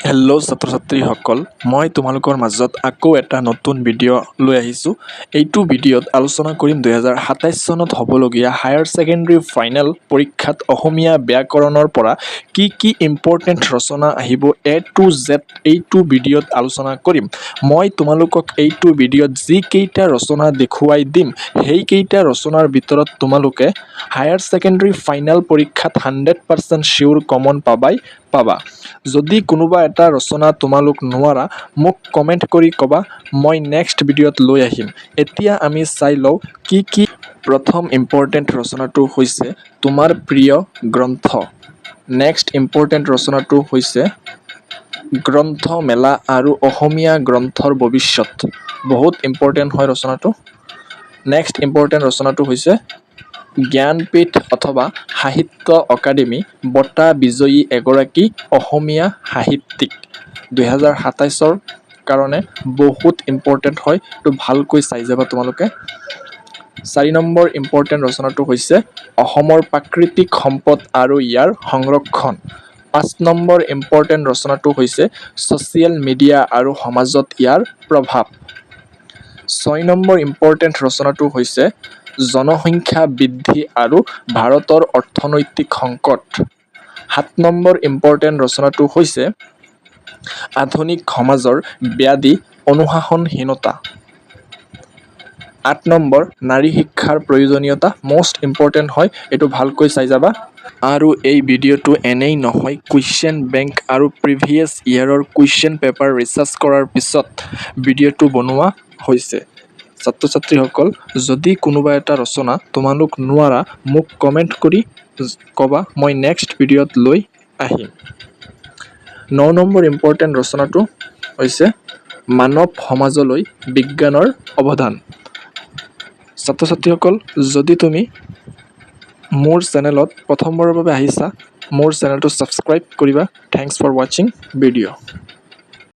Hello' ছাত্ৰ-ছাত্ৰীসকল, মই তোমালোকৰ মাজত আকৌ এটা নতুন ভিডিঅ' লৈ আহিছোঁ। এইটো ভিডিঅ'ত আলোচনা কৰিম 2027 চনত হ'বলগীয়া হায়াৰ ছেকেণ্ডাৰী ফাইনেল পৰীক্ষাত অসমীয়া ব্যাকৰণৰ পৰা কি ইম্পৰ্টেণ্ট ৰচনা আহিব A to Z এইটো ভিডিঅ'ত আলোচনা কৰিম। মই তোমালোকক এইটো ভিডিঅ'ত যিকেইটা ৰচনা দেখুৱাই দিম, সেইকেইটা ৰচনাৰ ভিতৰত তোমালোকে হায়াৰ ছেকেণ্ডাৰী ফাইনেল পৰীক্ষাত 100% চিয়ৰ কমন পাবা। যদি কোনোবা এটা ৰচনা তোমালোক নোৱাৰা, মোক কমেণ্ট কৰি ক'বা, মই নেক্সট ভিডিঅ'ত লৈ আহিম। এতিয়া আমি চাই লওঁ কি প্ৰথম ইম্পৰ্টেণ্ট ৰচনাটো হৈছে তোমাৰ প্ৰিয় গ্ৰন্থ। নেক্সট ইম্পৰ্টেণ্ট ৰচনাটো হৈছে গ্ৰন্থমেলা আৰু অসমীয়া গ্ৰন্থৰ ভৱিষ্যত। বহুত ইম্পৰ্টেণ্ট হয় ৰচনাটো। নেক্সট ইম্পৰ্টেণ্ট ৰচনাটো হৈছে জ্ঞানপীঠ অথবা সাহিত্য অকাডেমী বঁটা বিজয়ী এগৰাকী অসমীয়া সাহিত্যিক। 2027ৰ কাৰণে বহুত ইম্পৰ্টেণ্ট হয়, এইটো ভালকৈ চাই যাবা তোমালোকে। 4 নম্বৰ ইম্পৰ্টেণ্ট ৰচনাটো হৈছে অসমৰ প্ৰাকৃতিক সম্পদ আৰু ইয়াৰ সংৰক্ষণ। 5 নম্বৰ ইম্পৰ্টেণ্ট ৰচনাটো হৈছে ছ'চিয়েল মিডিয়া আৰু সমাজত ইয়াৰ প্ৰভাৱ। 6 নম্বৰ ইম্পৰ্টেণ্ট ৰচনাটো হৈছে জনসংখ্যা বৃদ্ধি আৰু ভাৰতৰ অৰ্থনৈতিক সংকট। 7 নম্বৰ ইম্পৰ্টেণ্ট ৰচনাটো হৈছে আধুনিক সমাজৰ ব্যাধি অনুশাসনহীনতা। 8 নম্বৰ নাৰী শিক্ষাৰ প্ৰয়োজনীয়তা। মষ্ট ইম্পৰ্টেণ্ট হয়, এইটো ভালকৈ চাই যাবা। আৰু এই ভিডিঅ'টো এনেই নহয়, কুৱেশ্যন বেংক আৰু প্ৰিভিয়াছ ইয়াৰৰ কুৱেশ্যন পেপাৰ ৰিচাৰ্চ কৰাৰ পিছত ভিডিঅ'টো বনোৱা হৈছে। ছাত্ৰ-ছাত্ৰীসকল, যদি কোনোবা এটা ৰচনা তোমালোক নোৱাৰা, মোক কমেণ্ট কৰি ক'বা, মই নেক্সট ভিডিঅ'ত লৈ আহিম। 9 নম্বৰ ইম্পৰ্টেণ্ট ৰচনাটো হৈছে মানৱ সমাজলৈ বিজ্ঞানৰ অৱদান। ছাত্ৰ-ছাত্ৰীসকল, যদি তুমি মোৰ চেনেলত প্ৰথমবাৰৰ বাবে আহিছা, মোৰ চেনেলটো ছাবস্ক্ৰাইব কৰিবা। থেংকছ ফৰ ৱাচিং ভিডিঅ'।